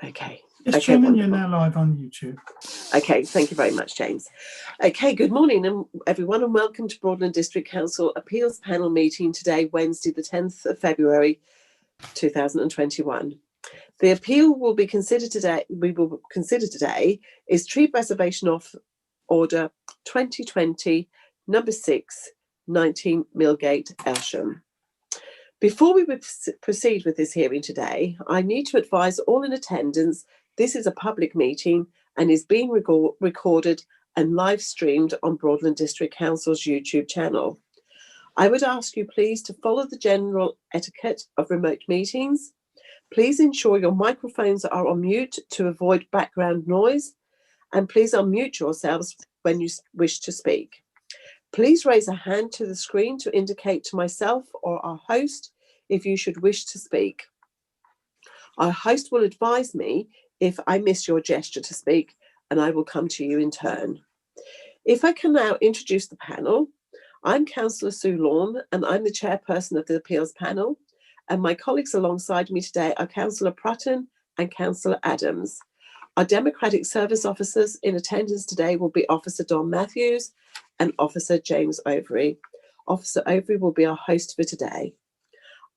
Okay. Yes, Okay, Chairman, wonderful. you're now live on YouTube. Okay, thank you very much, James. Okay, good morning, everyone, and welcome to Broadland District Council Appeals Panel meeting today, Wednesday, the 10th of February, 2021. The appeal we will consider today is Tree Preservation Order 2020, number 6, 19 Millgate, Elsham. Before we proceed with this hearing today, I need to advise all in attendance this is a public meeting and is being recorded and live streamed on Broadland District Council's YouTube channel. I would ask you please to follow the general etiquette of remote meetings. Please ensure your microphones are on mute to avoid background noise, and please unmute yourselves when you wish to speak. Please raise a hand to the screen to indicate to myself or our host if you should wish to speak. Our host will advise me if I miss your gesture to speak, and I will come to you in turn. If I can now introduce the panel, I'm Councillor Sue Lawn, and I'm the chairperson of the appeals panel, and my colleagues alongside me today are Councillor Prutton and Councillor Adams. Our Democratic Service officers in attendance today will be Officer Don Matthews and Officer James Overy. Officer Overy will be our host for today.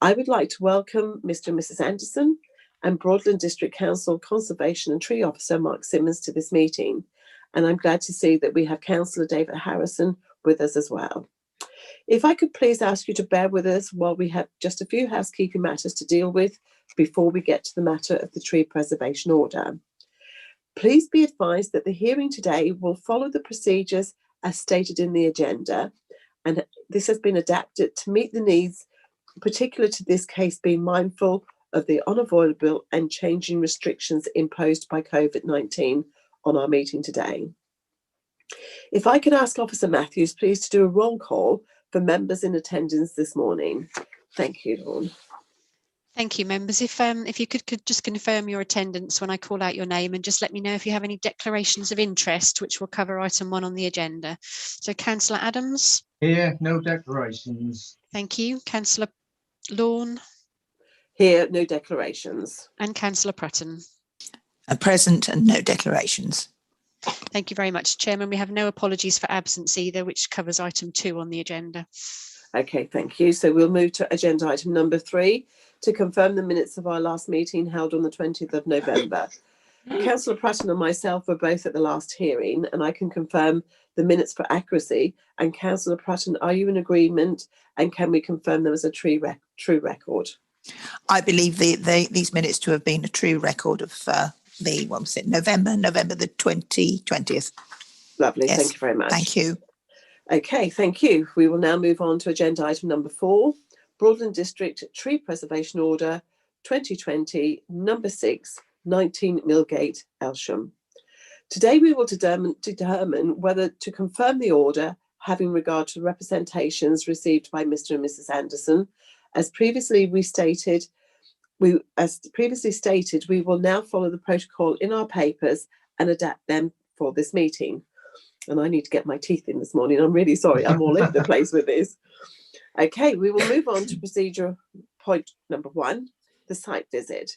I would like to welcome Mr. and Mrs. Anderson and Broadland District Council Conservation and Tree Officer Mark Simmons to this meeting. And I'm glad to see that we have Councillor David Harrison with us as well. If I could please ask you to bear with us while we have just a few housekeeping matters to deal with before we get to the matter of the tree preservation order. Please be advised that the hearing today will follow the procedures as stated in the agenda, and this has been adapted to meet the needs, particular to this case being mindful of the unavoidable and changing restrictions imposed by COVID-19 on our meeting today. If I could ask Officer Matthews, please, to do a roll call for members in attendance this morning. Thank you, Dawn. Thank you, members. If you could just confirm your attendance when I call out your name, and just let me know if you have any declarations of interest, which will cover item 1 on the agenda. So, Councillor Adams? Here, no declarations. Thank you. Councillor Lawn? Here, no declarations. And Councillor Prutton? Present and no declarations. Thank you very much, Chairman. We have no apologies for absence either, which covers item 2 on the agenda. Okay, thank you. So we'll move to agenda item number 3 to confirm the minutes of our last meeting held on the 20th of November. Councillor Prutton and myself were both at the last hearing, and I can confirm the minutes for accuracy. And Councillor Prutton, are you in agreement? And can we confirm there was a true record? I believe these minutes to have been a true record of November the 20th. Lovely, yes. Thank you very much. Thank you. Okay, thank you. We will now move on to agenda item number 4, Broadland District Tree Preservation Order 2020, number 6, 19 Millgate, Elsham. Today we will determine whether to confirm the order having regard to representations received by Mr. and Mrs. Anderson. As previously stated, we will now follow the protocol in our papers and adapt them for this meeting. And I need to get my teeth in this morning. I'm really sorry. I'm all over the place with this. Okay, we will move on to procedure point number 1, the site visit.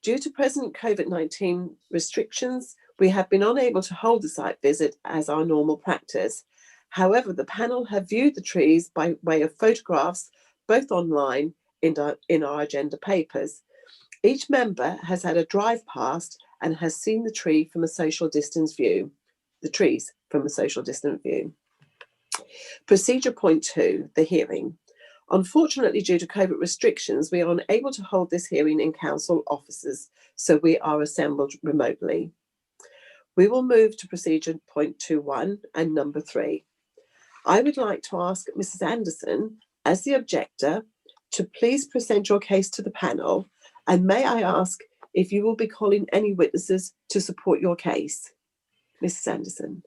Due to present COVID-19 restrictions, we have been unable to hold the site visit as our normal practice. However, the panel have viewed the trees by way of photographs, both online in our agenda papers. Each member has had a drive past and has seen the tree from a social distance view. The trees from a social distance view. Procedure point 2, the hearing. Unfortunately, due to COVID restrictions, we are unable to hold this hearing in council offices, so we are assembled remotely. We will move to procedure point 2.1 and number 3. I would like to ask Mrs. Anderson, as the objector, to please present your case to the panel, and may I ask if you will be calling any witnesses to support your case? Mrs. Anderson.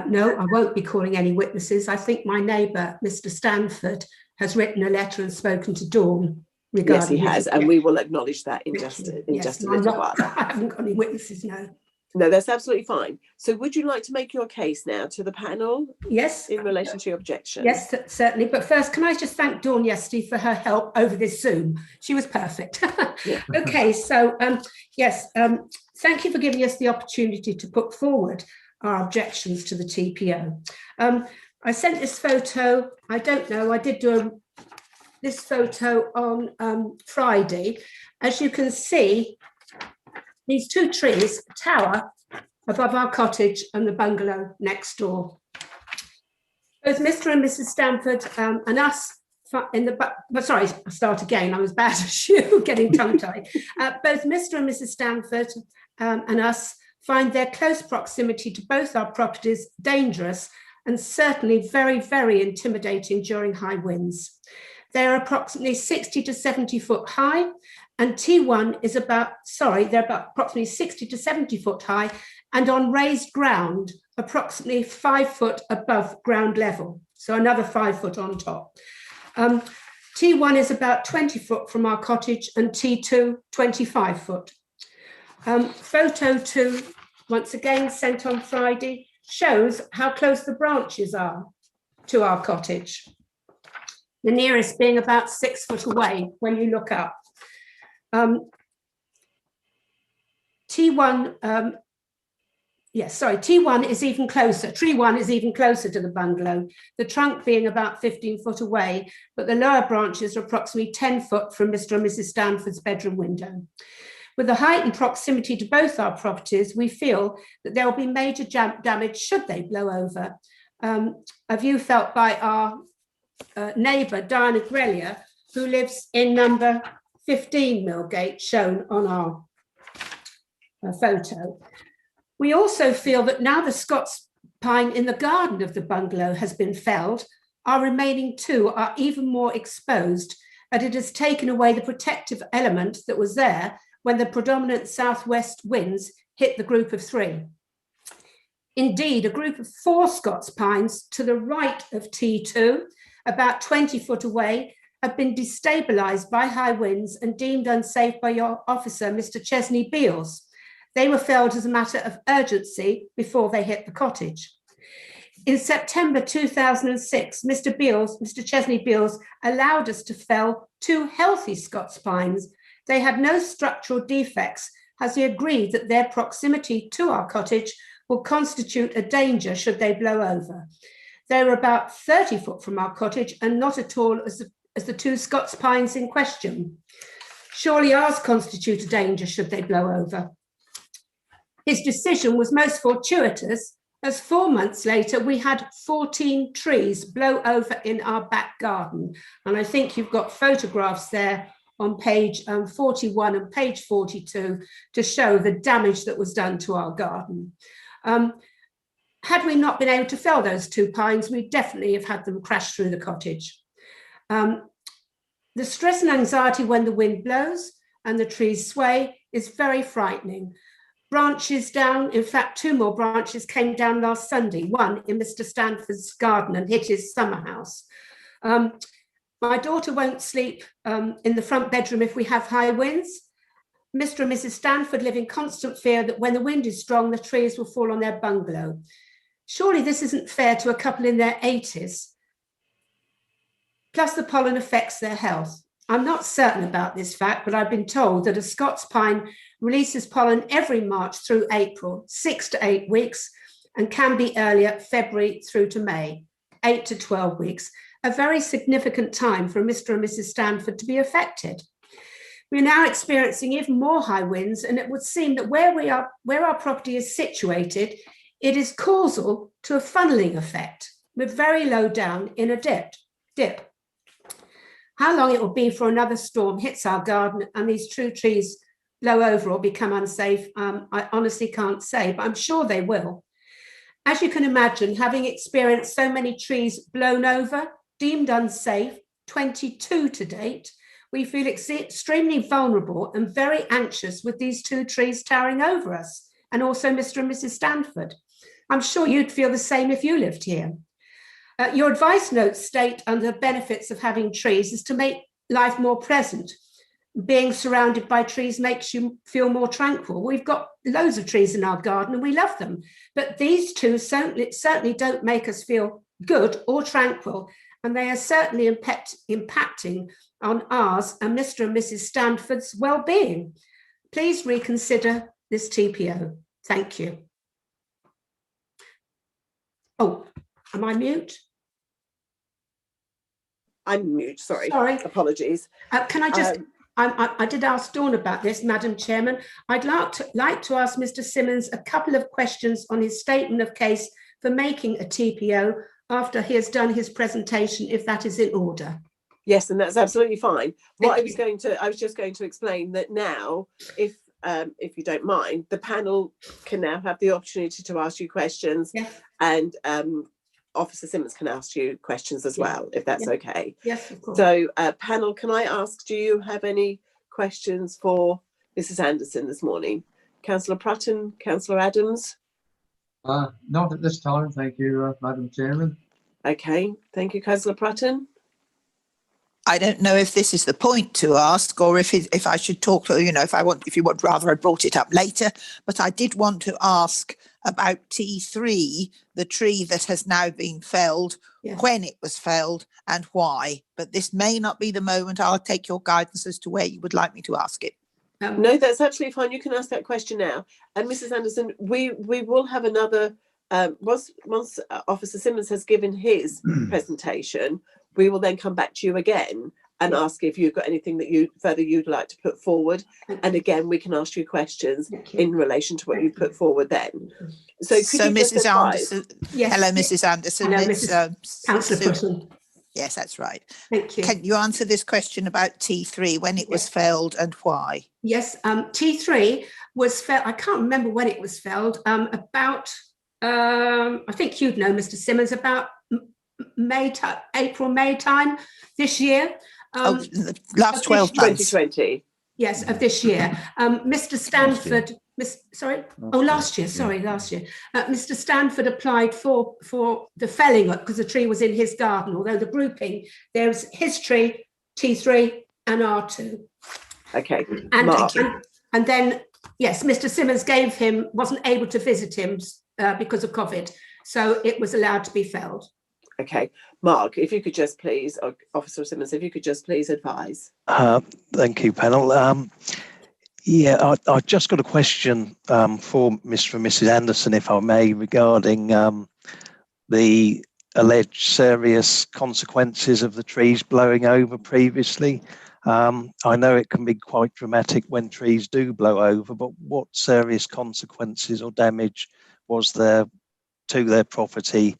No, I won't be calling any witnesses. I think my neighbour, Mr. Stanford, has written a letter and spoken to Dawn regarding. Yes, he has, and we will acknowledge that in just a little while. I haven't got any witnesses, no. No, that's absolutely fine. So would you like to make your case now to the panel? Yes. In relation to your objection? Yes, certainly. But first, can I just thank Dawn yesterday for her help over this Zoom? She was perfect. Yeah. Okay, so yes, Thank you for giving us the opportunity to put forward our objections to the TPO. I sent this photo, I don't know, I did do this photo on Friday. As you can see, these two trees tower above our cottage and the bungalow next door. Both Mr. and Mrs. Stanford and us sorry, I'll start again. I'm as bad as you, getting tongue-tied. Both Mr. and Mrs. Stanford and us find their close proximity to both our properties dangerous and certainly very, very intimidating during high winds. They're approximately 60 to 70 foot high, and T1 is they're about approximately 60 to 70 foot high and on raised ground, approximately 5 foot above ground level. So another 5 foot on top. T1 is about 20 foot from our cottage and T2, 25 foot. Photo 2, once again sent on Friday, shows how close the branches are to our cottage. The nearest being about 6 foot away when you look up. T1 is even closer. Tree 1 is even closer to the bungalow, the trunk being about 15 foot away, but the lower branches are approximately 10 foot from Mr. and Mrs. Stanford's bedroom window. With the height and proximity to both our properties, we feel that there will be major damage should they blow over. A view felt by our neighbour, Diana Grelier, who lives in number 15 Millgate, shown on our photo. We also feel that now the Scots pine in the garden of the bungalow has been felled, our remaining two are even more exposed, and it has taken away the protective element that was there when the predominant southwest winds hit the group of 3. Indeed, a group of 4 Scots pines to the right of T2, about 20 foot away, have been destabilised by high winds and deemed unsafe by your officer, Mr. Chesney Beals. They were felled as a matter of urgency before they hit the cottage. In September 2006, Mr. Chesney Beals allowed us to fell 2 healthy Scots pines. They had no structural defects, as he agreed that their proximity to our cottage will constitute a danger should they blow over. They were about 30 foot from our cottage and not at all as the 2 Scots pines in question. Surely ours constitute a danger should they blow over. His decision was most fortuitous, as 4 months later, we had 14 trees blow over in our back garden. And I think you've got photographs there on page 41 and page 42 to show the damage that was done to our garden. Had we not been able to fell those 2 pines, we'd definitely have had them crash through the cottage. The stress and anxiety when the wind blows and the trees sway is very frightening. Branches down, in fact, 2 more branches came down last Sunday, one in Mr. Stanford's garden and hit his summer house. My daughter won't sleep in the front bedroom if we have high winds. Mr. and Mrs. Stanford live in constant fear that when the wind is strong, the trees will fall on their bungalow. Surely this isn't fair to a couple in their 80s. Plus the pollen affects their health. I'm not certain about this fact, but I've been told that a Scots pine releases pollen every March through April, 6 to 8 weeks, and can be earlier, February through to May, 8 to 12 weeks, a very significant time for Mr. and Mrs. Stanford to be affected. We're now experiencing even more high winds, and it would seem that where our property is situated, it is causal to a funneling effect. We're very low down in a dip. How long it will be for another storm hits our garden and these true trees blow over or become unsafe, I honestly can't say, but I'm sure they will. As you can imagine, having experienced so many trees blown over, deemed unsafe, 22 to date, we feel extremely vulnerable and very anxious with these 2 trees towering over us, and also Mr. and Mrs. Stanford. I'm sure you'd feel the same if you lived here. Your advice notes state under the benefits of having trees is to make life more pleasant. Being surrounded by trees makes you feel more tranquil. We've got loads of trees in our garden and we love them, but these 2 certainly don't make us feel good or tranquil, and they are certainly impacting on ours and Mr. and Mrs. Stanford's well-being. Please reconsider this TPO. Thank you. Oh, am I mute? I'm mute, sorry. Sorry. Apologies. Can I just, I did ask Dawn about this, Madam Chairman. I'd like to ask Mr. Simmons a couple of questions on his statement of case for making a TPO after he has done his presentation, if that is in order. Yes, and that's absolutely fine. What Thank you. I was just going to explain that now, if you don't mind, the panel can now have the opportunity to ask you questions, Yes. and Officer Simmons can ask you questions as well, if that's okay. Yes, of course. So, panel, can I ask, do you have any questions for Mrs. Anderson this morning? Councillor Prutton, Councillor Adams? Not at this time, thank you, Madam Chairman. Okay, thank you, Councillor Prutton. I don't know if this is the point to ask, or if I should talk to, if you would rather I brought it up later, but I did want to ask about T3, the tree that has now been felled, Yes. when it was felled and why. But this may not be the moment. I'll take your guidance as to where you would like me to ask it. No, that's absolutely fine. You can ask that question now. And Mrs. Anderson, we will have another, once Officer Simmons has given his presentation, we will then come back to you again and ask if you've got anything that you'd like to put forward. And again, we can ask you questions in relation to what you put forward then. So Mrs. Anderson, Yes. hello, Mrs. Anderson. Hello, It's, Councillor Prutton. Yes, that's right. Thank you. Can you answer this question about T3, when it was felled and why? Yes, T3 was felled, I can't remember when it was felled, about, I think you'd know, Mr. Simmons, about April, May time this year. The last 12 months. 2020. Yes, of this year. Mr. Stanford, last year. Mr. Stanford applied for the felling because the tree was in his garden, although the grouping, there's his tree, T3 and R2. Okay, and then, yes, Mr. Simmons wasn't able to visit him because of COVID, so it was allowed to be felled. Okay, Mark, if you could just please, or Officer Simmons, if you could just please advise. Thank you, panel. I just got a question for Mr. and Mrs. Anderson, if I may, regarding the alleged serious consequences of the trees blowing over previously. I know it can be quite dramatic when trees do blow over, but what serious consequences or damage was there to their property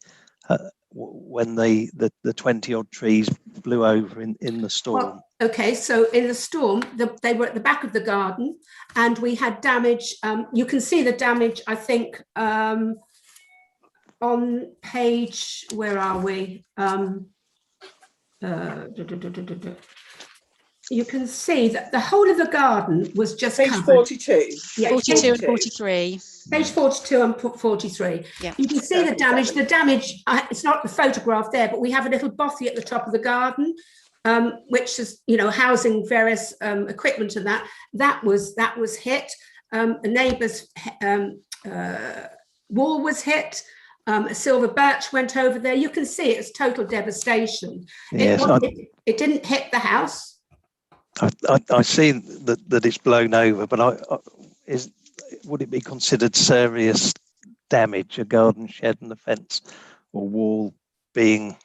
when the 20-odd trees blew over in the storm? Well, okay, so in the storm, they were at the back of the garden, and we had damage. You can see the damage, I think, on page, where are we? You can see that the whole of the garden was just page covered. 42. Yeah, 42 and 43. Page 42 and 43. Yeah. You can see the damage. The damage, it's not the photograph there, but we have a little bothy at the top of the garden, which is, housing various equipment, and that was hit. A neighbour's wall was hit. A silver birch went over there. You can see it's total devastation. Yes, it didn't hit the house. I see that it's blown over, but would it be considered serious damage, a garden shed and a fence or wall being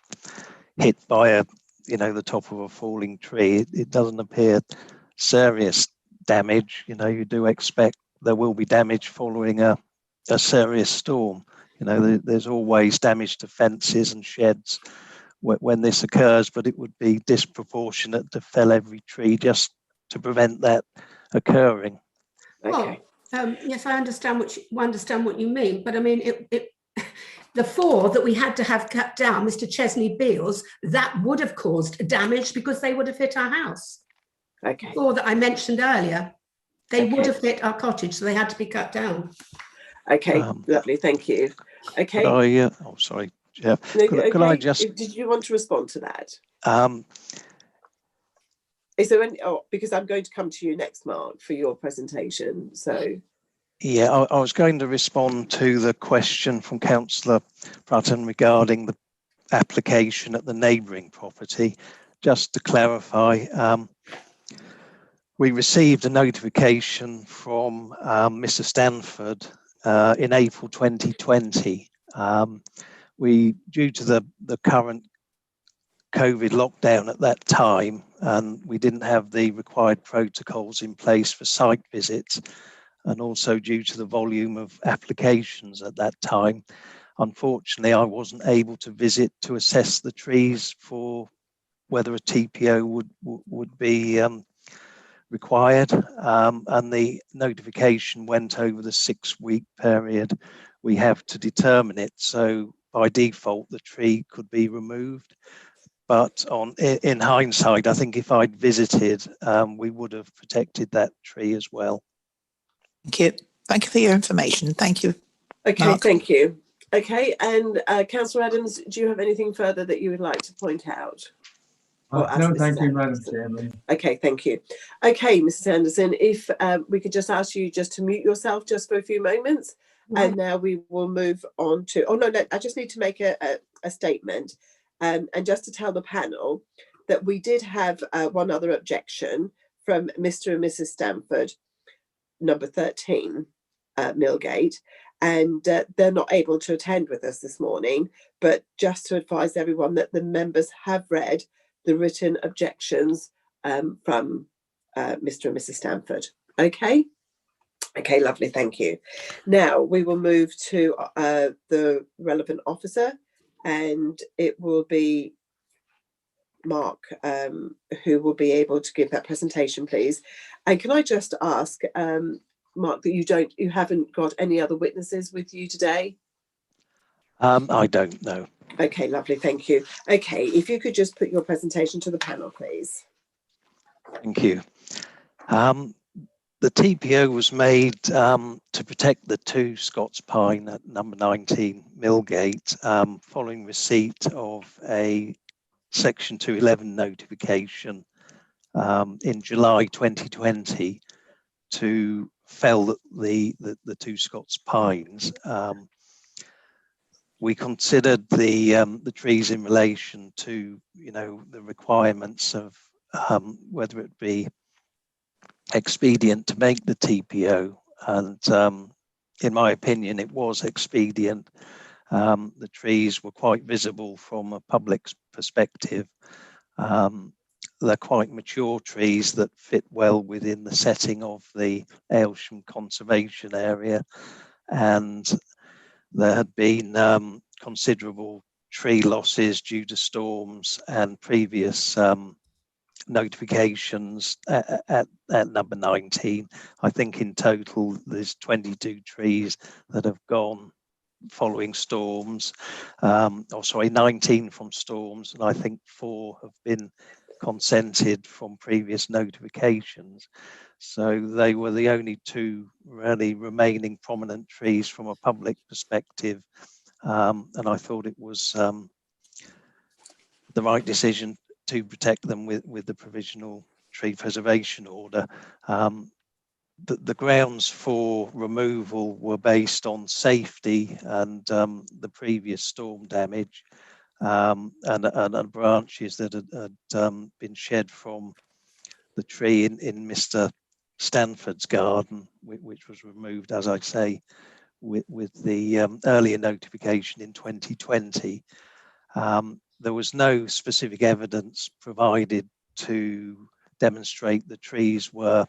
hit by the top of a falling tree? It doesn't appear serious damage. You do expect there will be damage following a serious storm. There's always damage to fences and sheds when this occurs, but it would be disproportionate to fell every tree just to prevent that occurring. Okay. Well, yes, I understand what you mean, but I mean, the 4 that we had to have cut down, Mr. Chesney Beals, that would have caused damage because they would have hit our house. Okay. 4 that I mentioned earlier, they would have hit our cottage, so they had to be cut down. Okay, lovely, thank you. Okay. Sorry, Jeff. No, could I just? Did you want to respond to that? Is there any? Oh, because I'm going to come to you next, Mark, for your presentation. So. Yeah, I was going to respond to the question from Councillor Prutton regarding the application at the neighbouring property. Just to clarify, we received a notification from Mr. Stanford in April 2020. Due to the current COVID lockdown at that time, and we didn't have the required protocols in place for site visits, and also due to the volume of applications at that time, unfortunately, I wasn't able to visit to assess the trees for whether a TPO would be required, and the notification went over the 6-week period we have to determine it. So by default, the tree could be removed. But in hindsight, I think if I'd visited, we would have protected that tree as well. Thank you. Thank you for your information. Thank you. Okay, Mark. thank you. Okay, and Councillor Adams, do you have anything further that you would like to point out? No, Mrs. thank you, Madam Anderson? Chairman. Okay, thank you. Okay, Mrs. Anderson, if we could just ask you just to mute yourself just for a few moments, and now we will move on to, oh no, I just need to make a statement, and just to tell the panel that we did have one other objection from Mr. and Mrs. Stanford, number 13, Millgate, and they're not able to attend with us this morning, but just to advise everyone that the members have read the written objections from Mr. and Mrs. Stanford. Okay? Okay, lovely, thank you. Now we will move to the relevant officer, and it will be Mark who will be able to give that presentation, please. And can I just ask, Mark, that you haven't got any other witnesses with you today? I don't know. Okay, lovely, thank you. Okay, if you could just put your presentation to the panel, please. Thank you. The TPO was made to protect the 2 Scots Pine at number 19 Millgate, following receipt of a Section 211 notification in July 2020 to fell the 2 Scots Pines. We considered the trees in relation to, the requirements of whether it be expedient to make the TPO, and in my opinion, it was expedient. The trees were quite visible from a public perspective. They're quite mature trees that fit well within the setting of the Aylsham Conservation Area, and there had been considerable tree losses due to storms and previous notifications at number 19. I think in total there's 22 trees that have gone following storms, 19 from storms, and I think 4 have been consented from previous notifications. So they were the only 2 really remaining prominent trees from a public perspective, and I thought it was the right decision to protect them with the provisional tree preservation order. The grounds for removal were based on safety and the previous storm damage, and branches that had been shed from the tree in Mr. Stanford's garden, which was removed, as I say, with the earlier notification in 2020. There was no specific evidence provided to demonstrate the trees were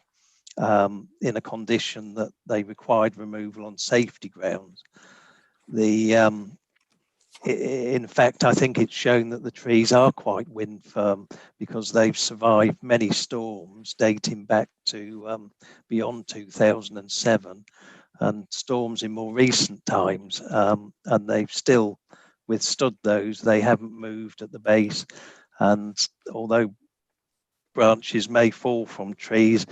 in a condition that they required removal on safety grounds. In fact, I think it's shown that the trees are quite wind firm because they've survived many storms dating back to beyond 2007 and storms in more recent times, and they've still withstood those. They haven't moved at the base, and although branches may fall from trees,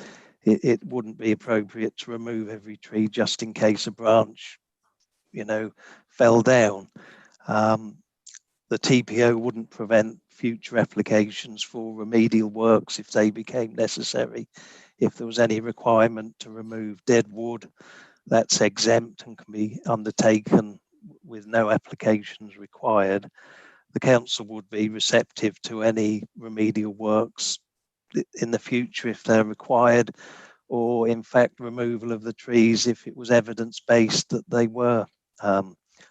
it wouldn't be appropriate to remove every tree just in case a branch, fell down. The TPO wouldn't prevent future applications for remedial works if they became necessary. If there was any requirement to remove dead wood, that's exempt and can be undertaken with no applications required. The council would be receptive to any remedial works in the future if they're required, or in fact removal of the trees if it was evidence-based that they were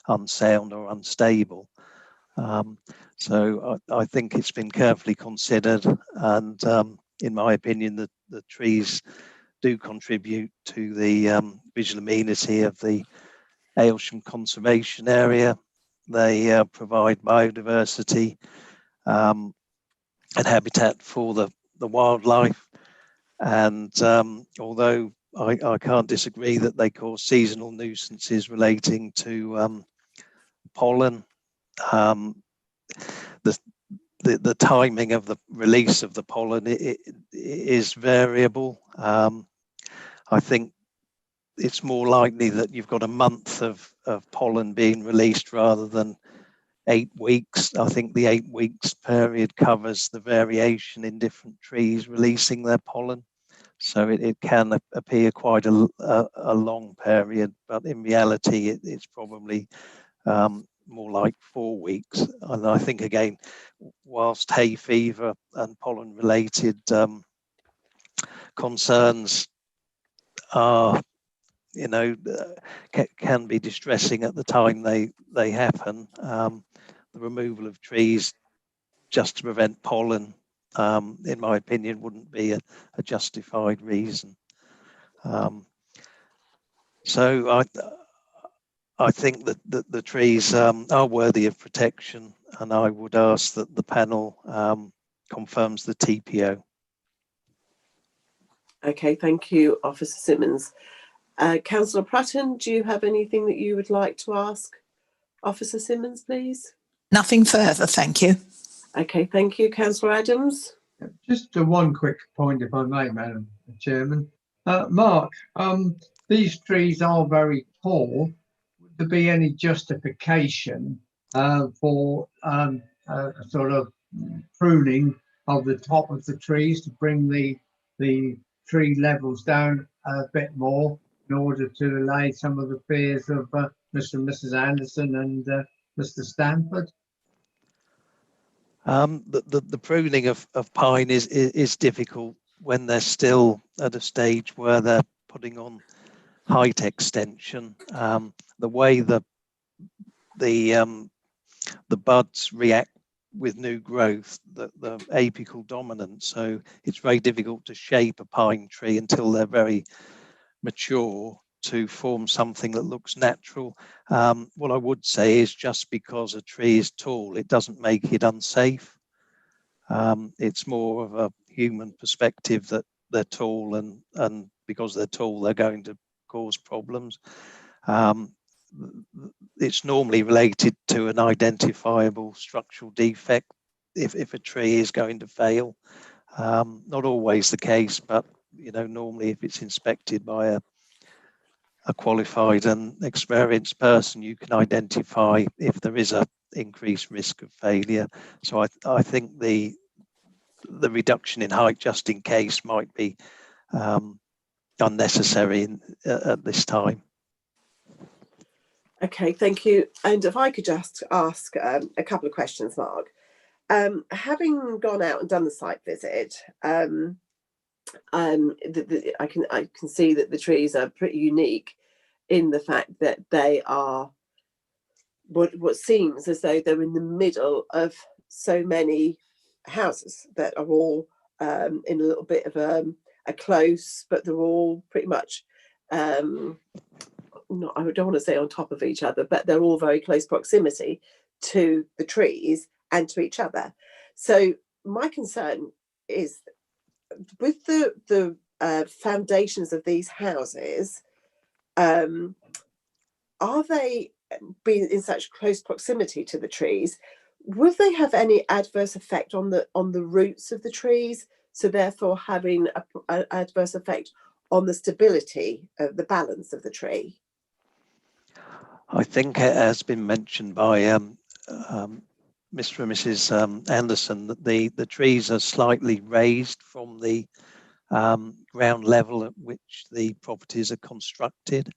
unsound or unstable. So I think it's been carefully considered, and in my opinion, the trees do contribute to the visual amenity of the Aylsham Conservation Area. They provide biodiversity and habitat for the wildlife. And although I can't disagree that they cause seasonal nuisances relating to pollen, the timing of the release of the pollen it is variable. I think it's more likely that you've got a month of pollen being released rather than 8 weeks. I think the 8 weeks period covers the variation in different trees releasing their pollen. So it can appear quite a long period, but in reality, it's probably more like 4 weeks. And I think, again, whilst hay fever and pollen-related concerns are, can be distressing at the time they happen, the removal of trees just to prevent pollen, in my opinion, wouldn't be a justified reason. So I think that the trees are worthy of protection, and I would ask that the panel confirms the TPO. Okay, thank you, Officer Simmons. Councillor Prutton, do you have anything that you would like to ask Officer Simmons, please? Nothing further, thank you. Okay, thank you. Councillor Adams? Just one quick point, if I may, Madam Chairman. Mark, these trees are very tall. Would there be any justification for sort of pruning of the top of the trees to bring the tree levels down a bit more in order to allay some of the fears of Mr. and Mrs. Anderson and Mr. Stanford? The pruning of pine is difficult when they're still at a stage where they're putting on height extension. The way the buds react with new growth, the apical dominance, so it's very difficult to shape a pine tree until they're very mature to form something that looks natural. What I would say is just because a tree is tall, it doesn't make it unsafe. It's more of a human perspective that they're tall, and because they're tall, they're going to cause problems. It's normally related to an identifiable structural defect if a tree is going to fail. Not always the case, but normally if it's inspected by a qualified and experienced person, you can identify if there is a increased risk of failure. So I think the reduction in height just in case might be unnecessary at this time. Okay, thank you. And if I could just ask a couple of questions, Mark. Having gone out and done the site visit, I can see that the trees are pretty unique in the fact that they are what seems as though they're in the middle of so many houses that are all in a little bit of a close, but they're all pretty much I don't want to say on top of each other, but they're all very close proximity to the trees and to each other. So my concern is with the foundations of these houses, are they being in such close proximity to the trees? Will they have any adverse effect on the roots of the trees? So therefore having an adverse effect on the stability of the balance of the tree? I think it has been mentioned by Mr. and Mrs. Anderson that the trees are slightly raised from the ground level at which the properties are constructed,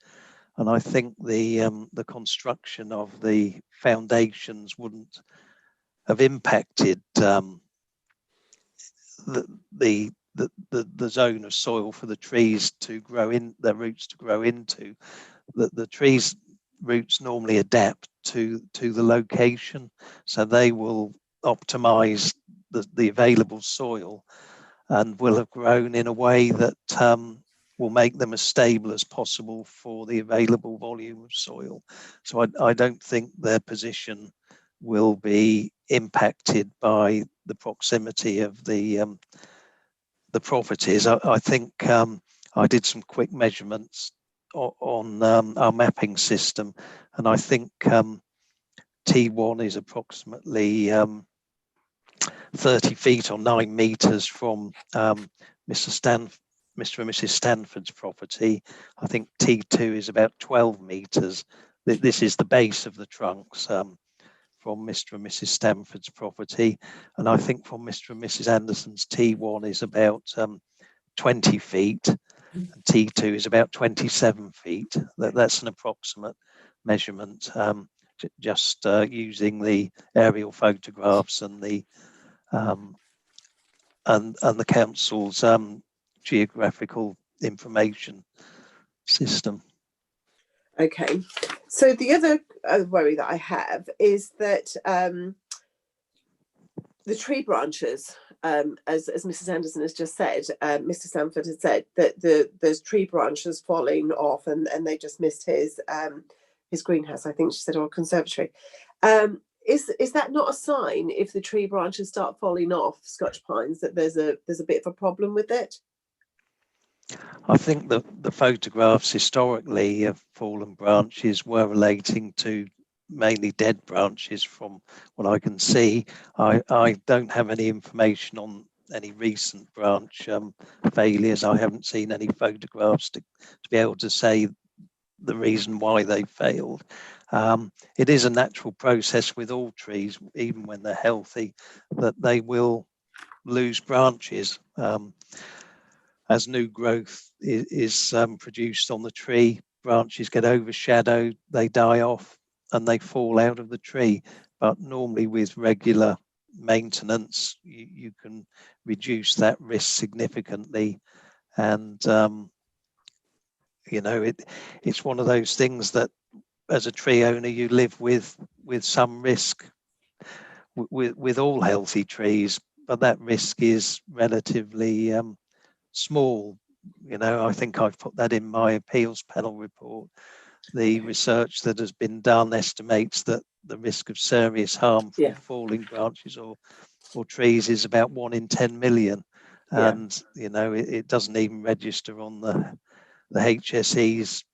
and I think the construction of the foundations wouldn't have impacted the zone of soil for the trees to grow in, their roots to grow into. The trees' roots normally adapt to the location, so they will optimize the available soil and will have grown in a way that will make them as stable as possible for the available volume of soil. So I don't think their position will be impacted by the proximity of the properties. I think I did some quick measurements on our mapping system, and I think T1 is approximately 30 feet or 9 meters from Mr. and Mrs. Stanford's property. I think T2 is about 12 meters. This is the base of the trunks from Mr. and Mrs. Stanford's property. And I think from Mr. and Mrs. Anderson's T1 is about 20 feet. And T2 is about 27 feet. That's an approximate measurement, just using the aerial photographs and the council's geographical information system. Okay, so the other worry that I have is that the tree branches, as Mrs. Anderson has just said, Mr. Stanford has said that there's tree branches falling off, and they just missed his greenhouse, I think she said, or conservatory. Is that not a sign, if the tree branches start falling off Scotch pines, that there's a bit of a problem with it? I think the photographs historically of fallen branches were relating to mainly dead branches from what I can see. I don't have any information on any recent branch failures. I haven't seen any photographs to be able to say the reason why they failed. It is a natural process with all trees, even when they're healthy, that they will lose branches. As new growth is produced on the tree, branches get overshadowed, they die off, and they fall out of the tree. But normally with regular maintenance, you can reduce that risk significantly. And it's one of those things that as a tree owner you live with some risk with all healthy trees, but that risk is relatively small. I think I've put that in my appeals panel report. The research that has been done estimates that the risk of serious harm from falling branches or trees is about 1 in 10 million. And it doesn't even register on the HSE's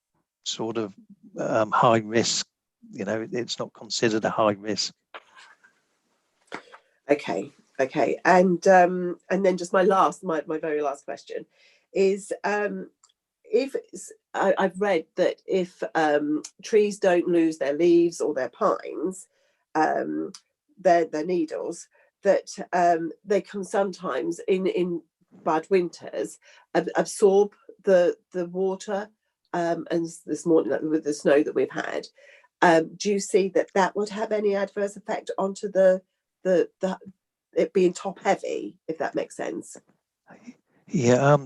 sort of high risk. It's not considered a high risk. Okay, and then just my very last question is, if I've read that if trees don't lose their leaves or their pines, their needles, that they can sometimes in bad winters absorb the water, and this morning with the snow that we've had. Do you see that would have any adverse effect onto the it being top heavy, if that makes sense?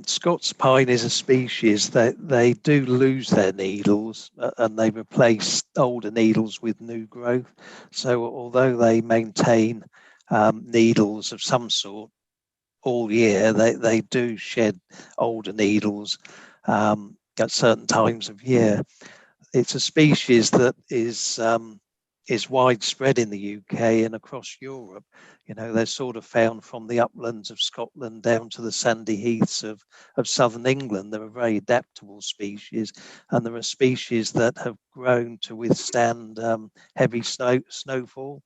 Scots pine is a species that they do lose their needles, and they replace older needles with new growth. So although they maintain needles of some sort all year, they do shed older needles at certain times of year. It's a species that is widespread in the UK and across Europe. They're sort of found from the uplands of Scotland down to the sandy heaths of southern England. They're a very adaptable species, and there are species that have grown to withstand heavy snowfall.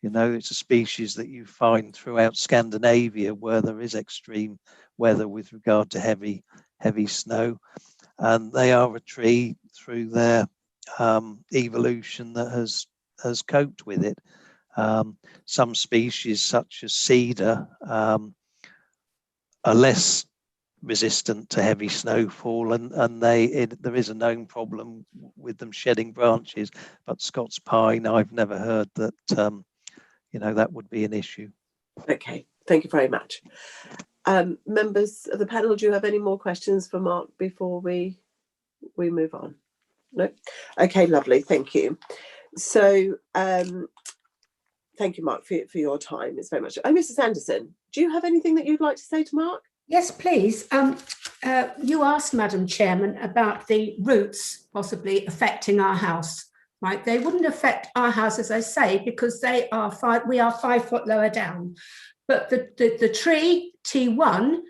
It's a species that you find throughout Scandinavia, where there is extreme weather with regard to heavy snow, and they are a tree through their evolution that has coped with it. Some species, such as cedar, are less resistant to heavy snowfall, and there is a known problem with them shedding branches. But Scots pine, I've never heard that that would be an issue. Okay, Thank you very much. Members of the panel, do you have any more questions for Mark before we move on? No? Okay, lovely. Thank you. So thank you, Mark, for your time. It's very much. Oh, Mrs. Anderson, do you have anything that you'd like to say to Mark? Yes, please. You asked, Madam Chairman, about the roots possibly affecting our house. Right? They wouldn't affect our house, as I say, because we are 5 foot lower down. But the tree T1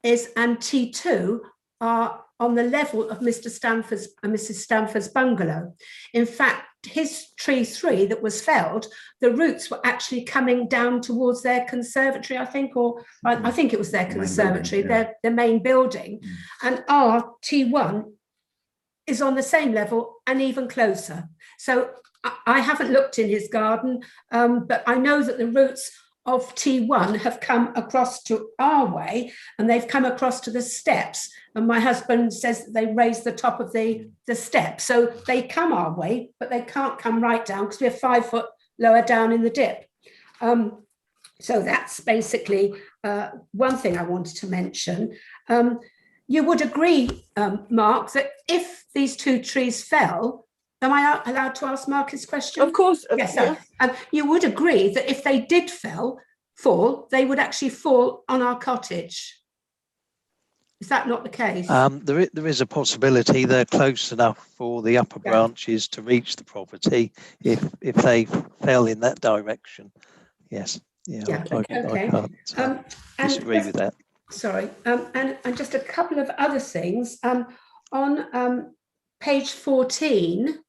and T2 are on the level of Mr. Stanford's and Mrs. Stanford's bungalow. In fact, his tree 3 that was felled, the roots were actually coming down towards their conservatory, I think, or I think it was their conservatory, their main building. And our T1 is on the same level and even closer. So I haven't looked in his garden, but I know that the roots of T1 have come across to our way, and they've come across to the steps. And my husband says that they raise the top of the steps. So they come our way, but they can't come right down because we're 5 foot lower down in the dip. So that's basically one thing I wanted to mention. You would agree, Mark, that if these 2 trees fell, am I allowed to ask Mark his question? Of course. Yes. You would agree that if they did fall, they would actually fall on our cottage. Is that not the case? There is a possibility they're close enough for the upper branches to reach the property if they fell in that direction. Yes. I can't disagree with that. Sorry. And just a couple of other things. On page 14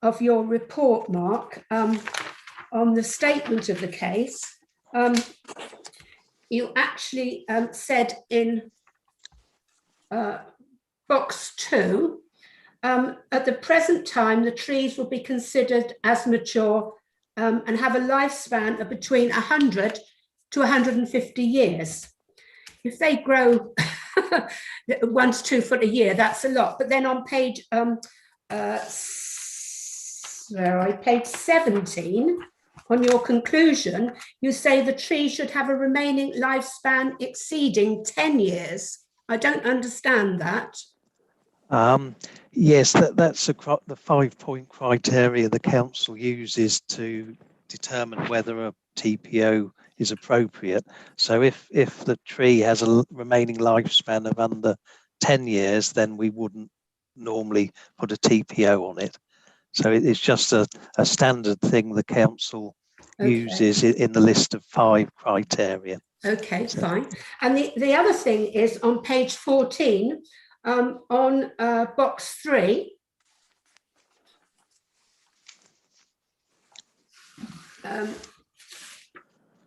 of your report, Mark, on the statement of the case, you actually said in box 2, at the present time, the trees will be considered as mature and have a lifespan of between 100 to 150 years. If they grow 1 to 2 foot a year, that's a lot. But then on page page 17, on your conclusion, you say the tree should have a remaining lifespan exceeding 10 years. I don't understand that. Yes, that's the 5-point criteria the council uses to determine whether a TPO is appropriate. So if the tree has a remaining lifespan of under 10 years, then we wouldn't normally put a TPO on it. So it's just a standard thing the council uses in the list of 5 criteria. Okay, fine. And the other thing is on page 14, on box 3,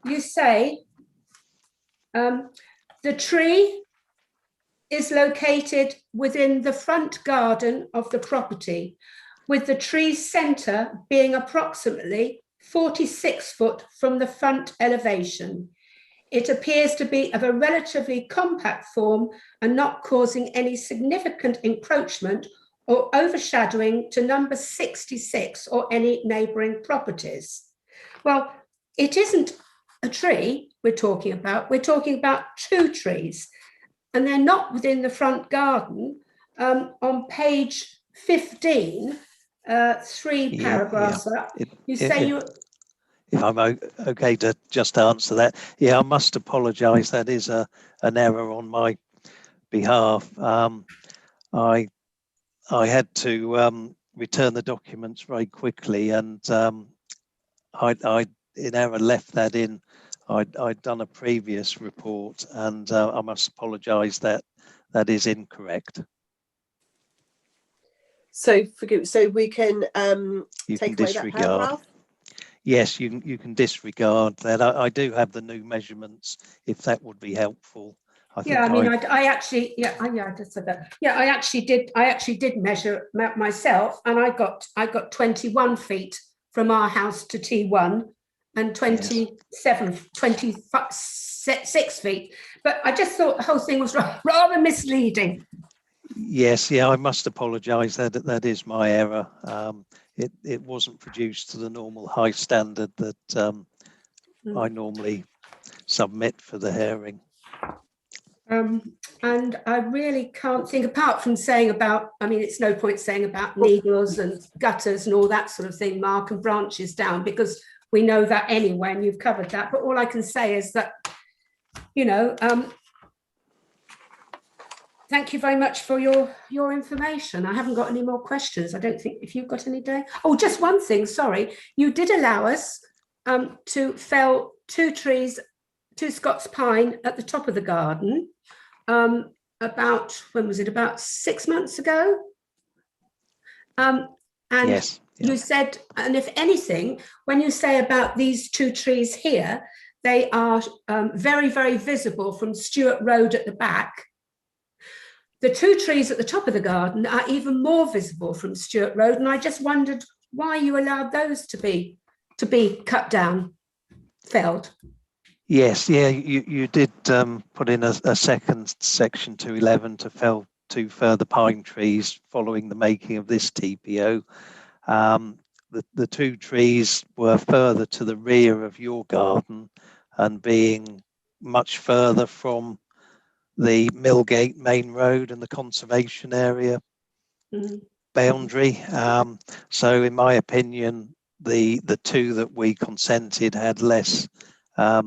you say the tree is located within the front garden of the property, with the tree's centre being approximately 46 foot from the front elevation. It appears to be of a relatively compact form and not causing any significant encroachment or overshadowing to number 66 or any neighbouring properties. Well, it isn't a tree we're talking about. We're talking about 2 trees, and they're not within the front garden. On page 15, 3 paragraphs up, you say you... If I'm okay to just answer that. I must apologise. That is an error on my behalf. I had to return the documents very quickly, and I in error left that in. I'd done a previous report, and I must apologise that is incorrect. So forgive. So we can you take can away disregard. that paragraph? Yes, you can disregard that. I do have the new measurements, if that would be helpful. I just said that. I actually did measure myself, and I got 21 feet from our house to T1 and 26 feet. But I just thought the whole thing was rather misleading. Yes, I must apologise. That is my error. It wasn't produced to the normal high standard that I normally submit for the hearing. And I really can't think, apart from saying about, I mean, it's no point saying about needles and gutters and all that sort of thing, Mark, and branches down, because we know that anyway, and you've covered that. But all I can say is that, you know, thank you very much for your information. I haven't got any more questions. I don't think, if you've got any, Dave. Oh, just one thing, sorry. You did allow us to fell 2 trees, 2 Scots pine at the top of the garden. About, when was it? About 6 months ago. And Yes. Yeah. you said, and if anything, when you say about these 2 trees here, they are very, very visible from Stewart Road at the back. The 2 trees at the top of the garden are even more visible from Stewart Road, and I just wondered why you allowed those to be cut down, felled. Yes, yeah, you did put in a second section 211 to fell 2 further pine trees following the making of this TPO. The 2 trees were further to the rear of your garden and being much further from the Millgate main road and the conservation area boundary. So in my opinion, the 2 that we consented had less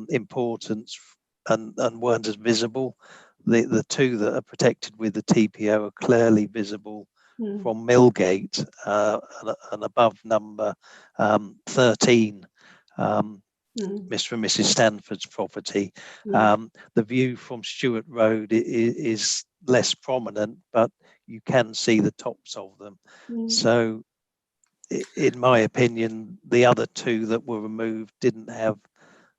importance and weren't as visible. The 2 that are protected with the TPO are clearly visible from Millgate, and above number 13, Mr. and Mrs. Stanford's property. The view from Stewart Road is less prominent, but you can see the tops of them. So in my opinion, the other 2 that were removed didn't have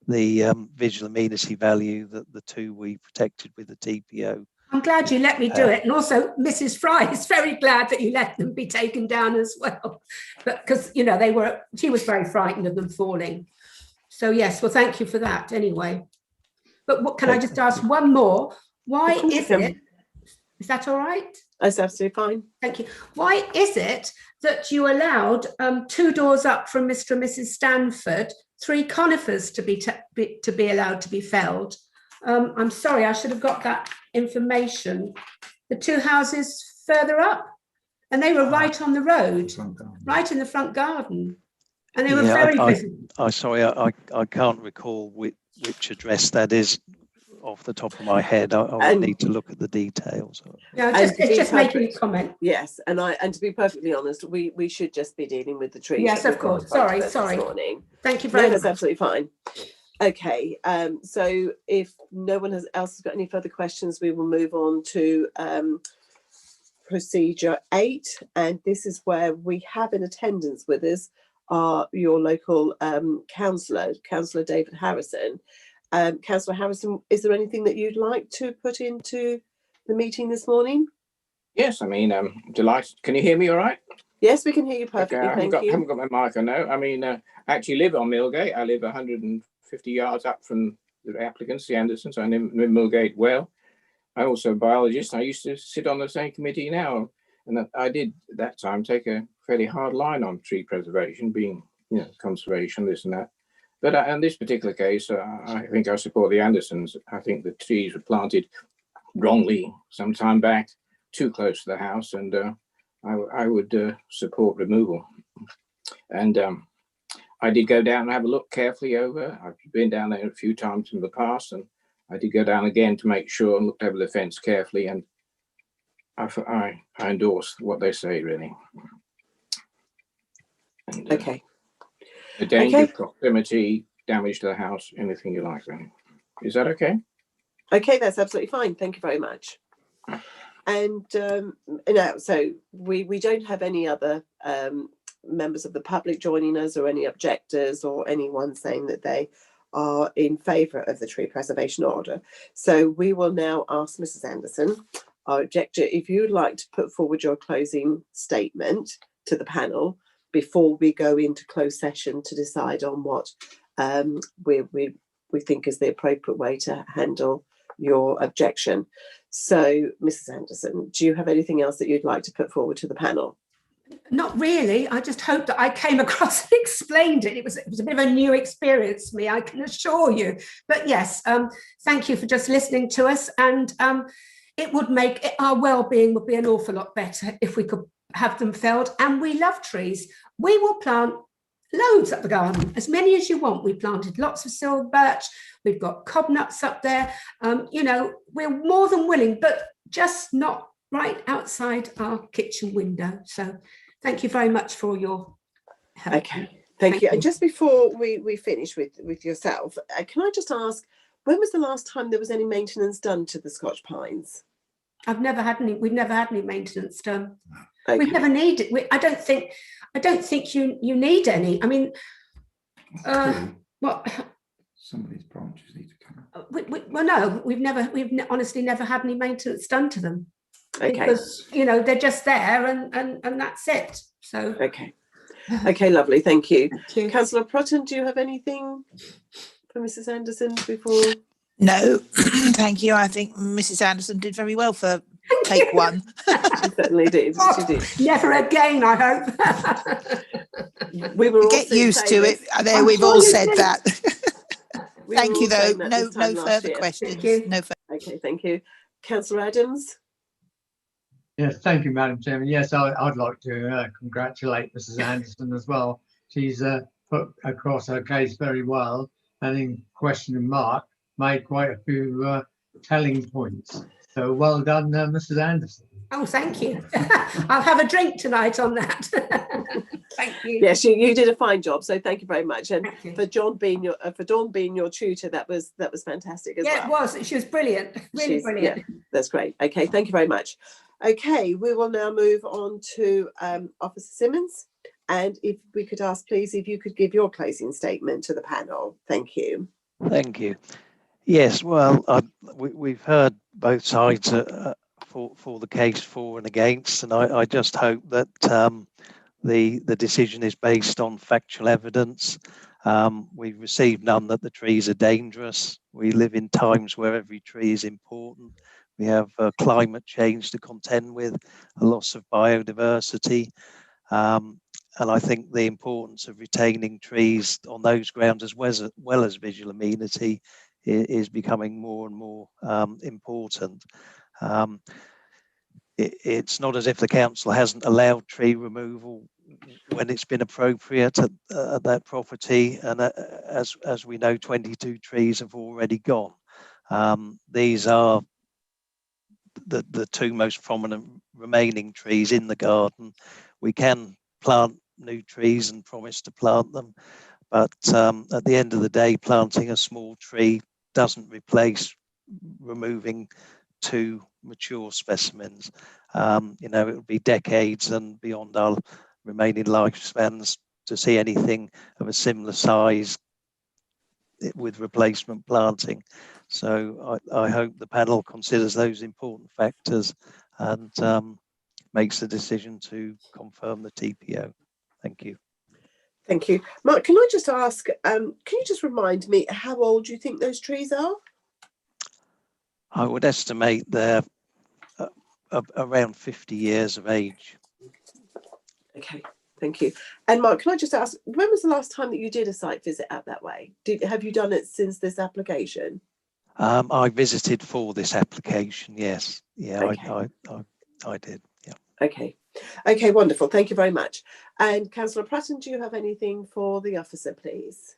the visual amenity value that the 2 we protected with the TPO. I'm glad you let me do it. And also Mrs. Fry is very glad that you let them be taken down as well. But because, you know, she was very frightened of them falling. So yes, well, thank you for that anyway. But what, can I just ask one more? Why is it, is that all right? That's absolutely fine. Thank you. Why is it that you allowed 2 doors up from Mr. and Mrs. Stanford 3 conifers to be allowed to be felled? I'm sorry, I should have got that information. The 2 houses further up, and they were right on the road, right in the front garden, and they were very visible. Sorry, I can't recall which address that is off the top of my head. I would need to look at the details. Yeah, it's just making a comment. Yes, and to be perfectly honest, we should just be dealing with the trees. Yes, of course. Sorry. This morning. Thank you very much. That's absolutely fine. Okay, so if no one else has got any further questions, we will move on to procedure 8, and this is where we have in attendance with us your local councillor, Councillor David Harrison. Councillor Harrison, is there anything that you'd like to put into the meeting this morning? Yes, I mean, delighted. Can you hear me all right? Yes, we can hear you perfectly. Okay, I haven't got my mic, I know. I mean, I actually live on Millgate. I live 150 yards up from the applicants, the Andersons. I live in Millgate well. I'm also a biologist. I used to sit on the same committee now. And I did at that time take a fairly hard line on tree preservation, being, you know, conservation, this and that. But in this particular case, I think I support the Andersons. I think the trees were planted wrongly some time back, too close to the house, and I would support removal. And I did go down and have a look carefully over. I've been down there a few times in the past, and I did go down again to make sure and looked over the fence carefully, and I endorse what they say, really. And, okay. The danger, proximity, damage to the house, anything you like, really. Is that okay? Okay, that's absolutely fine. Thank you very much. And so we don't have any other members of the public joining us, or any objectors, or anyone saying that they are in favour of the tree preservation order. So we will now ask Mrs. Anderson, our objector, if you'd like to put forward your closing statement to the panel before we go into closed session to decide on what we think is the appropriate way to handle your objection. So, Mrs. Anderson, do you have anything else that you'd like to put forward to the panel? Not really. I just hope that I came across and explained it. It was a bit of a new experience for me, I can assure you. But yes, thank you for just listening to us. And it would make our well-being would be an awful lot better if we could have them felled. And we love trees. We will plant loads up the garden, as many as you want. We planted lots of silver birch. We've got cob nuts up there. You know, we're more than willing, but just not right outside our kitchen window. So thank you very much for your help. Okay, thank you. And just before we finish with yourself, can I just ask, when was the last time there was any maintenance done to the Scotch pines? We've never had any maintenance done. Okay. We've never needed. I don't think you need any. I mean, what? Some of these branches need to come out. Well, no, we've honestly never had any maintenance done to them. Okay. Because, you know, they're just there and that's it. So. Okay, lovely. Thank you. Thank you. Councillor Prutton, do you have anything for Mrs. Anderson before? No, thank you. I think Mrs. Anderson did very well for take one. She certainly did. She did. Never again, I hope. We were Get also used to saying it. There, we've all said that. we Thank were you, all though. saying that No, this time no last further year. questions. Thank you. No further. Okay, thank you. Councillor Adams. Yes, thank you, Madam Chairman. Yes, I'd like to congratulate Mrs. Anderson as well. She's put across her case very well, and in questioning Mark, made quite a few telling points. So well done, Mrs. Anderson. Oh, thank you. I'll have a drink tonight on that. Thank you. Yes, you did a fine job. So thank you very much. And Thank you. for Dawn being your tutor, that was fantastic as well. Yeah, it was. She was brilliant. Really brilliant. Yeah, that's great. Okay, thank you very much. Okay, we will now move on to Officer Simmons. And if we could ask, please, if you could give your closing statement to the panel. Thank you. Thank you. Yes, well, we've heard both sides for the case for and against, and I just hope that the decision is based on factual evidence. We've received none that the trees are dangerous. We live in times where every tree is important. We have climate change to contend with, a loss of biodiversity. And I think the importance of retaining trees on those grounds as well as visual amenity is becoming more and more important. It's not as if the council hasn't allowed tree removal when it's been appropriate at that property, and as we know, 22 trees have already gone. These are the two most prominent remaining trees in the garden. We can plant new trees and promise to plant them, but at the end of the day, planting a small tree doesn't replace removing two mature specimens. You know, it would be decades and beyond our remaining lifespans to see anything of a similar size with replacement planting. So I hope the panel considers those important factors and makes the decision to confirm the TPO. Thank you. Thank you. Mark, can I just ask, can you just remind me how old you think those trees are? I would estimate they're around 50 years of age. Okay, thank you. And Mark, can I just ask, when was the last time that you did a site visit out that way? Have you done it since this application? I visited for this application, yes. Yeah, Okay. I did, yeah. Okay. Okay, wonderful. Thank you very much. And Councillor Prutton, do you have anything for the officer, please?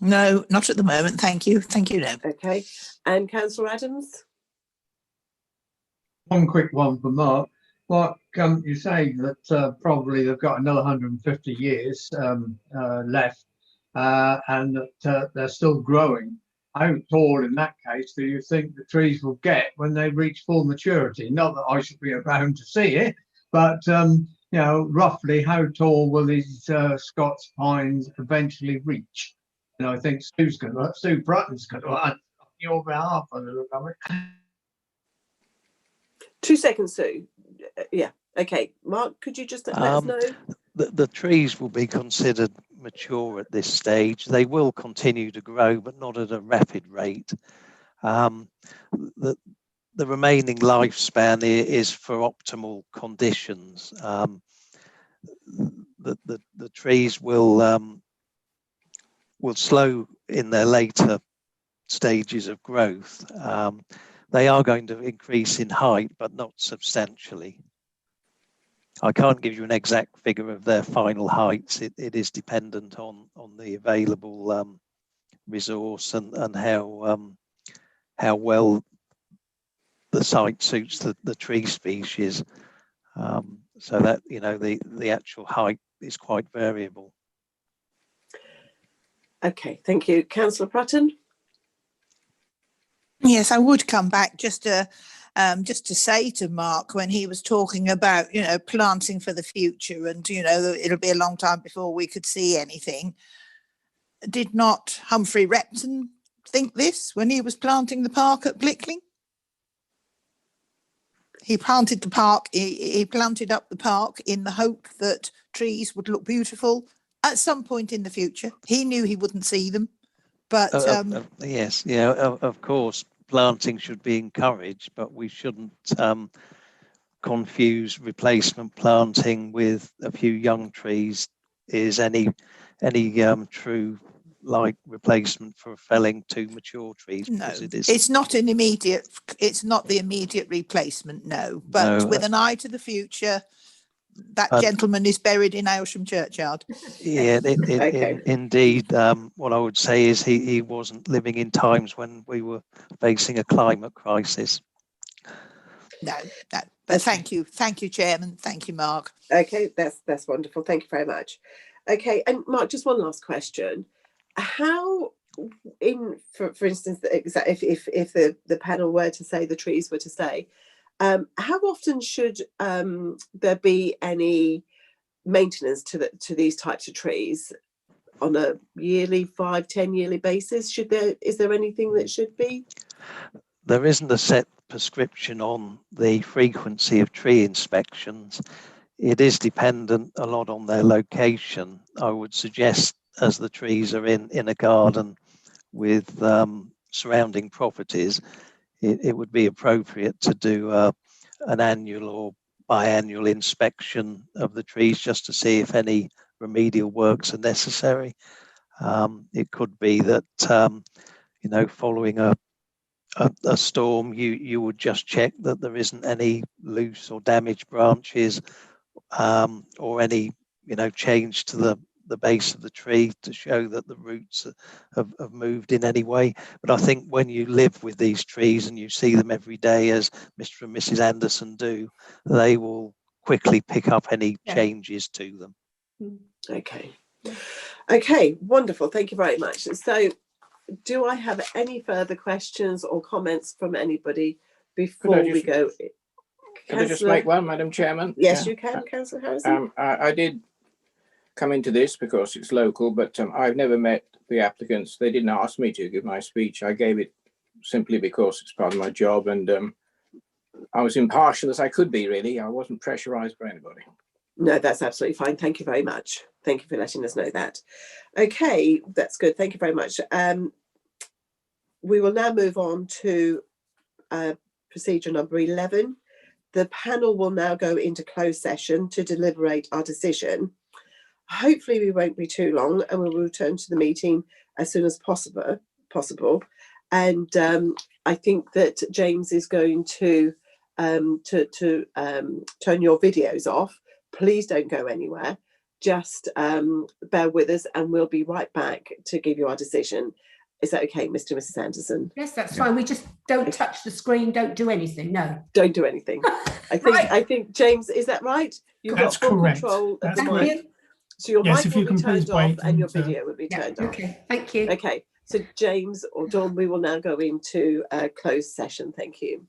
No, not at the moment. Thank you. Thank you, no. Okay. And Councillor Adams? One quick one for Mark. Mark, you say that probably they've got another 150 years left and that they're still growing. How tall in that case do you think the trees will get when they reach full maturity? Not that I should be around to see it, but you know, roughly how tall will these Scots pines eventually reach? And I think Sue Prutton's going to answer on your behalf on the look of it. 2 seconds, Sue. Yeah. Okay. Mark, could you just let us know? The trees will be considered mature at this stage. They will continue to grow, but not at a rapid rate. The remaining lifespan is for optimal conditions. the trees will slow in their later stages of growth. They are going to increase in height, but not substantially. I can't give you an exact figure of their final heights. It is dependent on the available resource and how well the site suits the tree species. So that, you know, the actual height is quite variable. Okay, thank you. Councillor Prutton? Yes, I would come back just to say to Mark, when he was talking about, you know, planting for the future and, you know, it'll be a long time before we could see anything. Did not Humphrey Repton think this when he was planting the park at Blickling? He planted the park, he planted up the park in the hope that trees would look beautiful at some point in the future. He knew he wouldn't see them, but yes, yeah, of course, planting should be encouraged, but we shouldn't confuse replacement planting with a few young trees is any true like replacement for felling two mature trees. no, It it's not an immediate, it's not the immediate replacement, no, but No, with an eye to the future, that gentleman is buried in Aylsham churchyard. yeah, Okay. indeed. What I would say is he wasn't living in times when we were facing a climate crisis. No, but thank you, Chairman, thank you, Mark. Okay, that's wonderful. Thank you very much. Okay, and Mark, just one last question. How, for instance, if the panel were to say the trees were to stay, how often should there be any maintenance to these types of trees on a yearly, 5-10 yearly basis? Is there anything that should be? There isn't a set prescription on the frequency of tree inspections. It is dependent a lot on their location. I would suggest, as the trees are in a garden with surrounding properties, it would be appropriate to do an annual or biannual inspection of the trees just to see if any remedial works are necessary. It could be that you know, following a storm, you would just check that there isn't any loose or damaged branches, or any, you know, change to the base of the tree to show that the roots have moved in any way. But I think when you live with these trees and you see them every day, as Mr. and Mrs. Anderson do, they will quickly pick up any changes to them. Okay, wonderful. Thank you very much. So, do I have any further questions or comments from anybody before we go? Can I just make one, Madam Chairman? Yes, you can, Councillor Harrison. I did come into this because it's local, but I've never met the applicants. They didn't ask me to give my speech. I gave it simply because it's part of my job, and I was impartial as I could be, really. I wasn't pressurised by anybody. No, that's absolutely fine. Thank you very much. Thank you for letting us know that. Okay, that's good. Thank you very much. We will now move on to procedure number 11. The panel will now go into closed session to deliberate our decision. Hopefully we won't be too long, and we will return to the meeting as soon as possible. And I think that James is going to turn your videos off. Please don't go anywhere. Just bear with us, and we'll be right back to give you our decision. Is that okay, Mr. and Mrs. Anderson? Yes, that's fine. We just don't touch the screen, don't do anything. No. Don't do anything. I think, James, is that right? You've got full control of the mic. So your mic will be turned off and your video will be turned off. Okay, thank you. Okay, so James or Dawn, we will now go into a closed session. Thank you.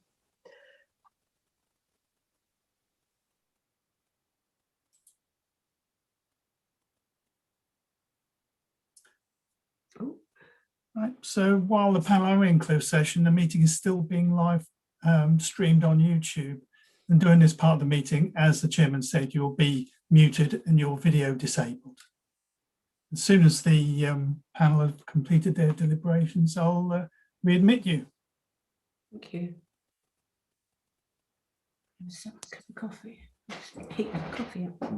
Right, so while the panel are in closed session, the meeting is still being live streamed on YouTube. And during this part of the meeting, as the chairman said, you'll be muted and your video disabled. As soon as the panel have completed their deliberations, I'll readmit you. Thank you. Coffee. Heat the coffee up.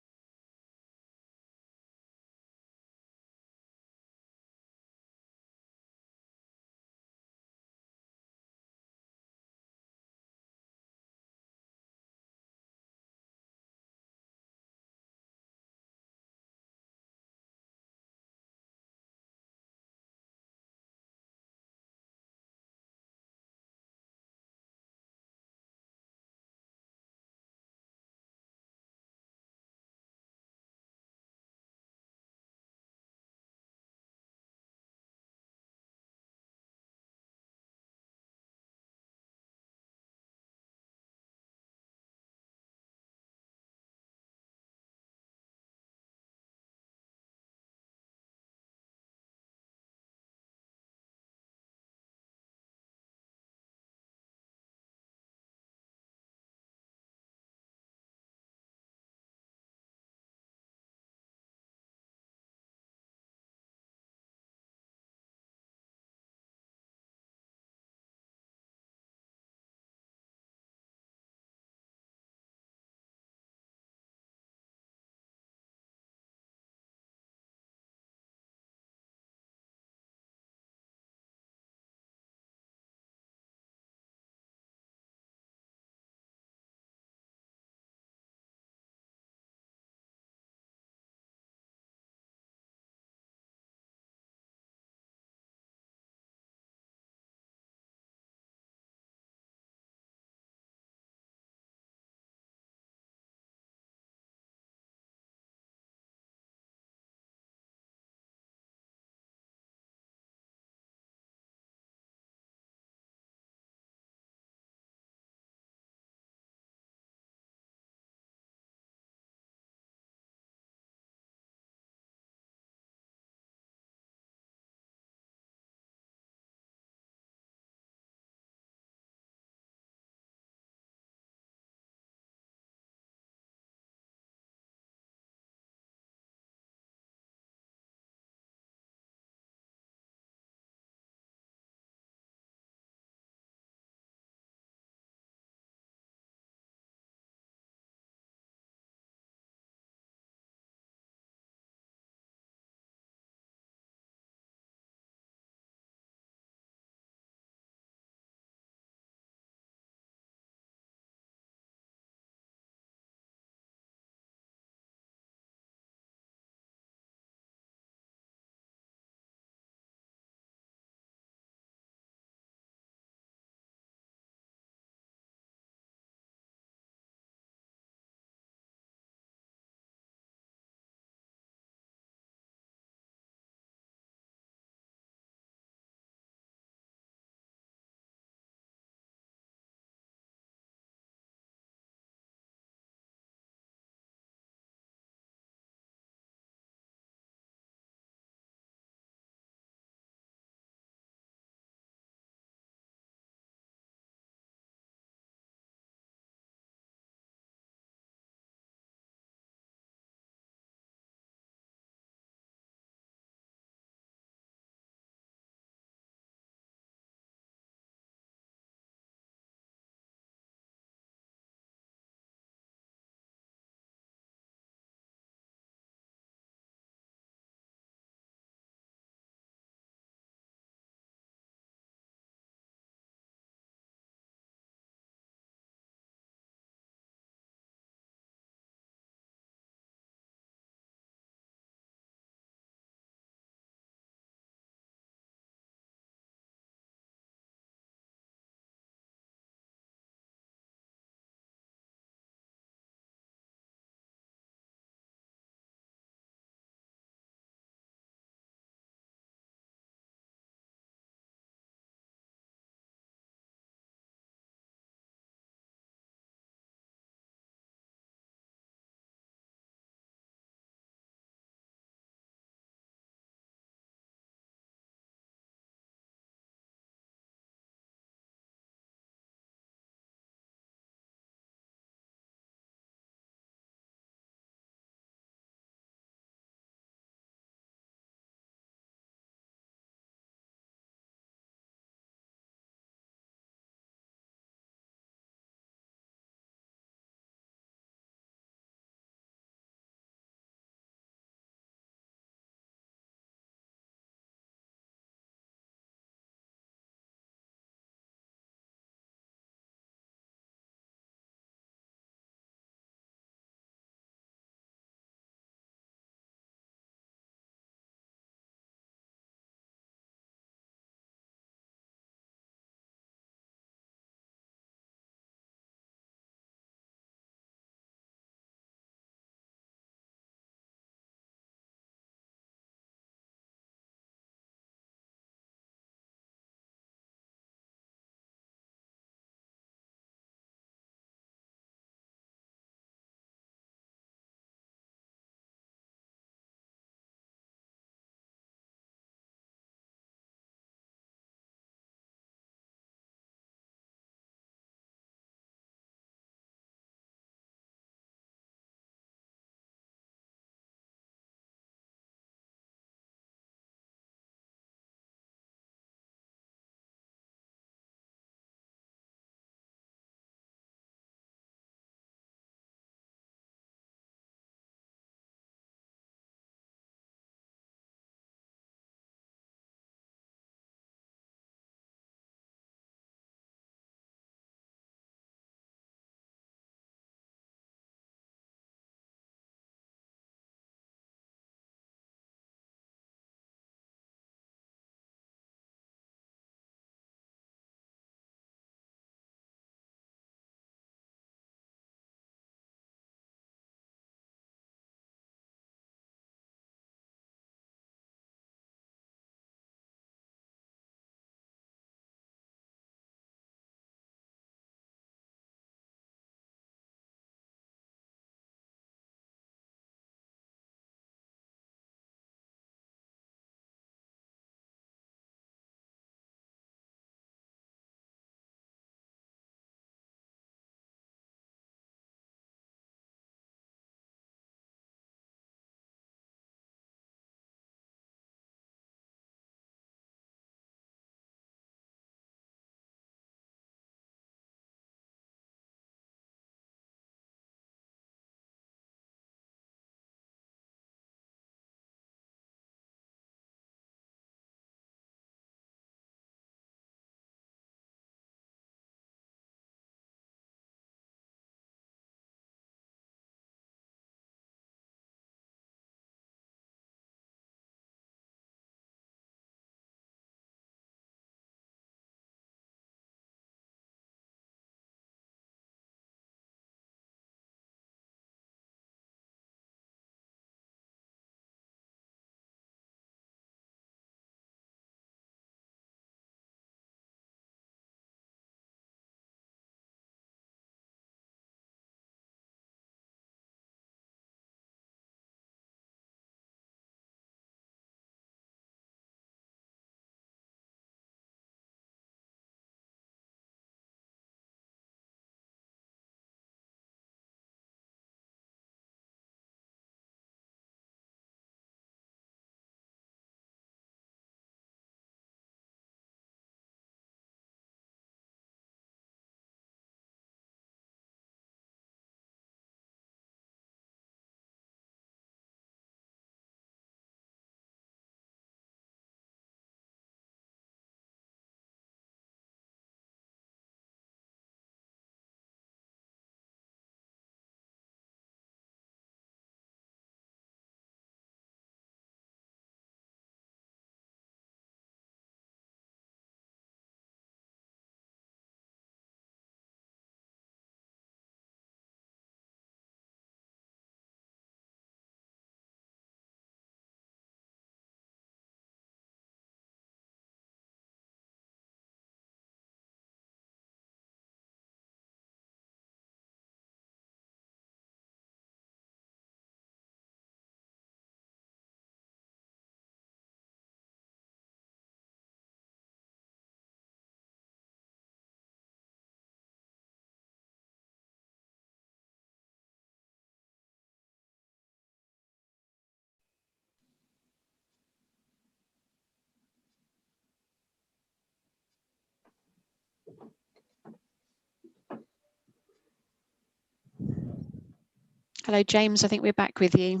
Hello, James. I think we're back with you.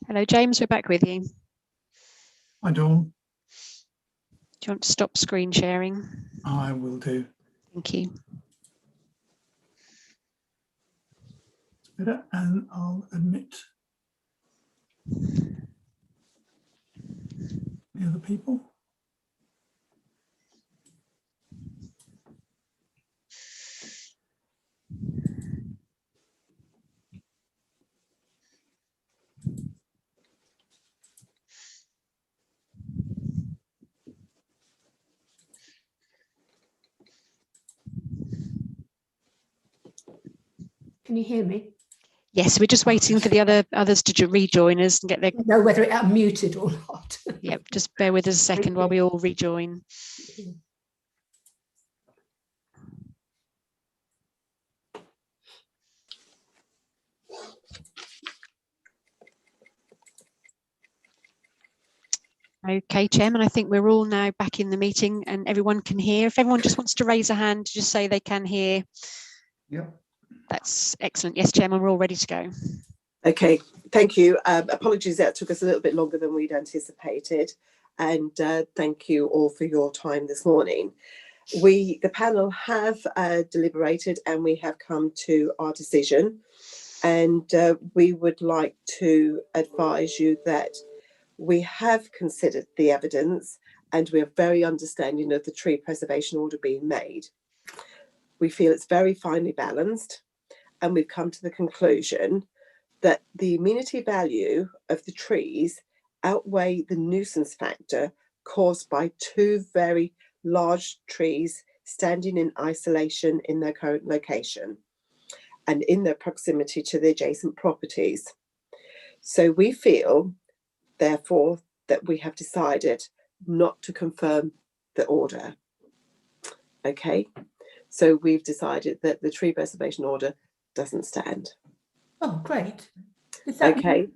Hello, James. We're back with you. Do Hi, Dawn. you want to stop screen sharing? I will do. Thank you. Better, and I'll admit the other people. Can you hear me? Yes, we're just waiting for the others to rejoin us and get their. Know whether I'm muted or not. Yep, just bear with us a second while we all rejoin. Okay, Chairman, I think we're all now back in the meeting and everyone can hear. If everyone just wants to raise a hand to just say they can hear. Yeah. That's excellent. Yes, Chairman, we're all ready to go. Okay, thank you. Apologies that took us a little bit longer than we'd anticipated. And thank you all for your time this morning. The panel have deliberated and we have come to our decision. And we would like to advise you that we have considered the evidence and we are very understanding of the tree preservation order being made. We feel it's very finely balanced and we've come to the conclusion that the amenity value of the trees outweigh the nuisance factor caused by two very large trees standing in isolation in their current location and in their proximity to the adjacent properties. So we feel, therefore, that we have decided not to confirm the order. Okay, so we've decided that the tree preservation order doesn't stand. Oh, great. Okay.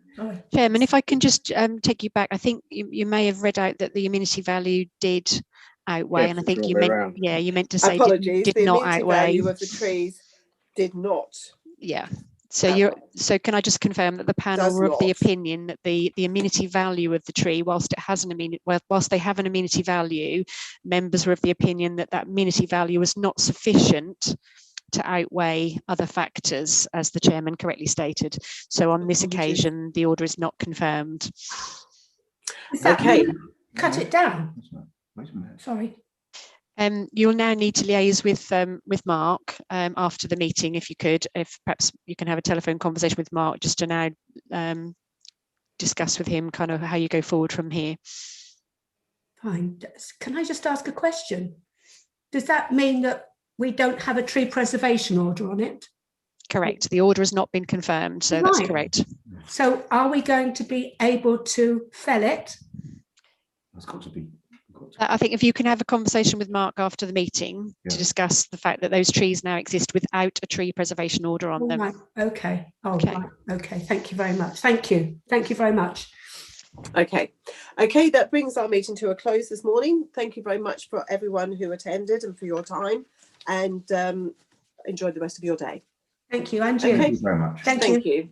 Chairman, if I can just take you back, I think you may have read out that the amenity value did outweigh, Yes, and I it's think the you other way meant, round. yeah, you meant to say Apologies, did the not amenity outweigh. value of the trees did not. Yeah. So can I just confirm that the panel Does were of the not. opinion that the amenity value of the tree, whilst it has whilst they have an amenity value, members were of the opinion that that amenity value was not sufficient to outweigh other factors, as the chairman correctly stated. So on this occasion, the order is not confirmed. Does that Okay. mean cut it down? Wait a minute. Sorry. You'll now need to liaise with Mark after the meeting, if you could. If perhaps you can have a telephone conversation with Mark just to now discuss with him kind of how you go forward from here. Fine. Can I just ask a question? Does that mean that we don't have a tree preservation order on it? Correct. The order has not been confirmed, so that's correct. So are we going to be able to fell it? That's got to be. I think if you can have a conversation with Mark after the meeting to discuss the fact that those trees now exist without a tree preservation order on them. Right. Okay. Oh, Okay. right. Okay. Thank you very much. Thank you. Thank you very much. Okay, that brings our meeting to a close this morning. Thank you very much for everyone who attended and for your time, and enjoy the rest of your day. Thank you, and you. Okay. Thank you very much. Thank you.